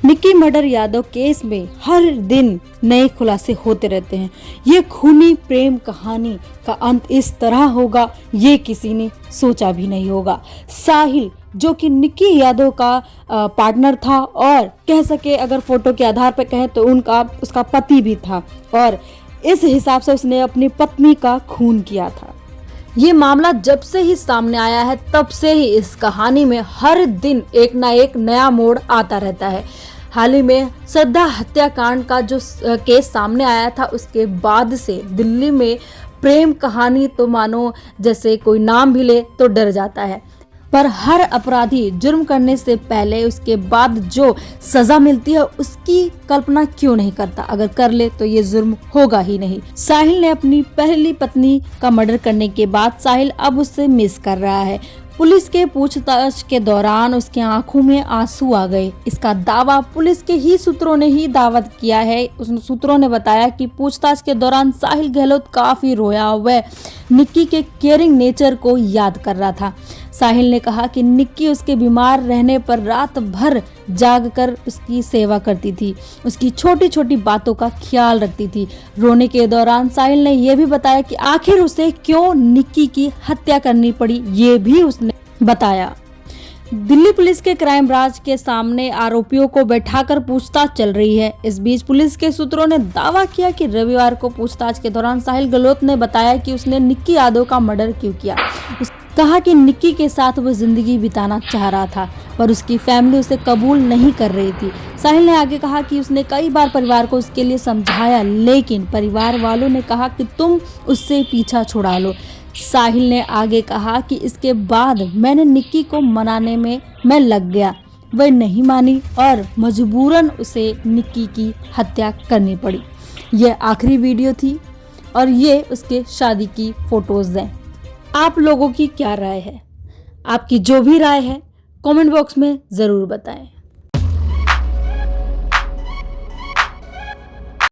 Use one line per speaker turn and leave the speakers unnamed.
Nikki murder Yadav case में हर दिन नए खुलासे होते रहते हैं। ये खूनी प्रेम कहानी का अंत इस तरह होगा, ये किसी ने सोचा भी नहीं होगा। साहिल जो कि निक्की यादव का पार्टनर था और कह सके अगर फोटो के आधार पर कहें तो उसका पति भी था, और इस हिसाब से उसने अपनी पत्नी का खून किया था। ये मामला जब से ही सामने आया है तब से ही इस कहानी में हर दिन एक ना एक नया मोड़ आता रहता है। हाल ही में श्रद्धा हत्याकांड का जो केस सामने आया था, उसके बाद से दिल्ली में प्रेम कहानी तो मानो जैसे कोई नाम भी ले तो डर जाता है। पर हर अपराधी जुर्म करने से पहले उसके बाद जो सजा मिलती है उसकी कल्पना क्यों नहीं करता। अगर कर ले तो ये जुर्म होगा ही नहीं। साहिल ने अपनी पहली पत्नी का मर्डर करने के बाद साहिल अब उससे मिस कर रहा है। पुलिस के पूछताछ के दौरान उसकी आंखों में आंसू आ गए। इसका दावा पुलिस के ही सूत्रों ने ही दावत किया है। उन सूत्रों ने बताया कि पूछताछ के दौरान साहिल गहलोत काफी रोया, वह निक्की के केयरिंग नेचर को याद कर रहा था। साहिल ने कहा कि निक्की उसके बीमार रहने पर रात भर जागकर उसकी सेवा करती थी, उसकी छोटी छोटी बातों का ख्याल रखती थी। रोने के दौरान साहिल ने यह भी बताया कि आखिर उसे क्यों निक्की की हत्या करनी पड़ी, ये भी उसने बताया। दिल्ली पुलिस के क्राइम ब्रांच के सामने आरोपियों को बैठाकर पूछताछ चल रही है। इस बीच पुलिस के सूत्रों ने दावा किया कि रविवार को पूछताछ के दौरान साहिल गहलोत ने बताया कि उसने निक्की यादव का मर्डर क्यों किया। कहा कि निक्की के साथ वो जिंदगी बिताना चाह रहा था, पर उसकी फैमिली उसे कबूल नहीं कर रही थी। साहिल ने आगे कहा कि उसने कई बार परिवार को उसके लिए समझाया, लेकिन परिवार वालों ने कहा कि तुम उससे पीछा छुड़ा लो। साहिल ने आगे कहा कि इसके बाद मैंने निक्की को मनाने में मैं लग गया, वह नहीं मानी और मजबूरन उसे निक्की की हत्या करनी पड़ी। यह आखिरी वीडियो थी और ये उसके शादी की फोटोज हैं। आप लोगों की क्या राय है? आपकी जो भी राय है कमेंट बॉक्स में ज़रूर बताएं।